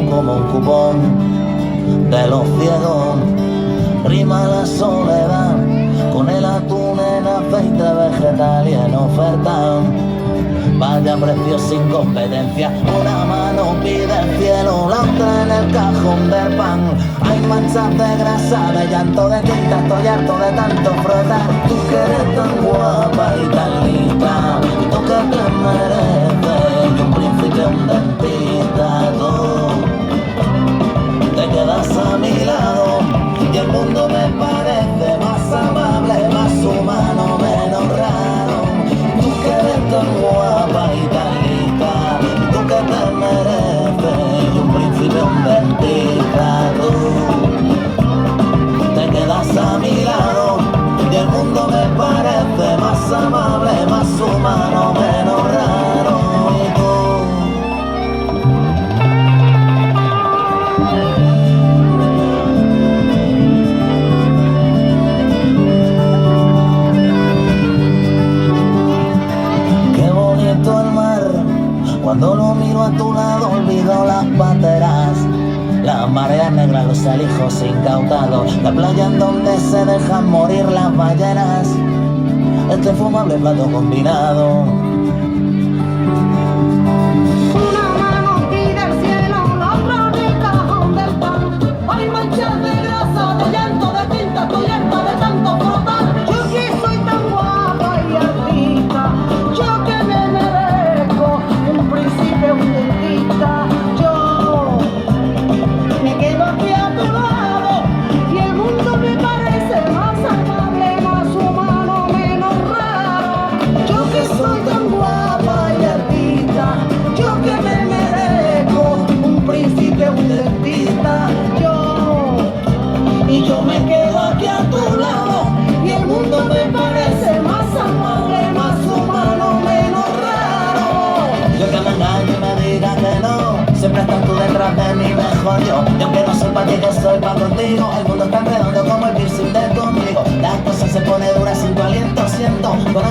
como un cupón de los ciegos. Rima la soledad con el atún en aceite vegetal y en oferta. Vaya precio sin competencia, una mano pide el cielo, la otra en el cajón del pan. Hay manchas de grasa, de llanto, de tinta, estoy harto de tanto frotar. Tú que eres tan guapa y tan lista, y tú que te mereces, y un príncipe, un dentista, tú te quedas a mi lado, y el mundo me parece más amable, más humano, menos raro. Tú que eres tan guapa y tan lista, y tú que te mereces, y un príncipe, un dentista, tú te quedas a mi lado, y el mundo me parece más amable, más humano, menos raro. Y tú cuando lo miro a tu lado olvido las pateras, las mareas negras, los alijos incautados, la playa en donde se dejan morir las ballenas, este fumable plato combinado. Una mano pide el cielo, la otra en el cajón del pan. Hay manchas de grasa, de llanto, de tinta, estoy harta de tanto frotar. Yo que soy tan guapa y artista, yo que me merezco un príncipe, un dentista. Yo me quedo aquí a tu lado y el mundo me parece más amable, más humano, menos raro. Yo que soy tan guapa y artista, yo que me merezco un príncipe, un dentista. Y yo me quedo aquí a tu lado y el mundo me parece más amable, más humano, menos raro. Yo que me engaño y me diga que no, siempre estás tú detrás de mí, mejor yo. Y aunque no soy para ti, que soy para contigo, el mundo está redondo como el piercing de tu ombligo. Las cosas se pone duras sin tu aliento, siento con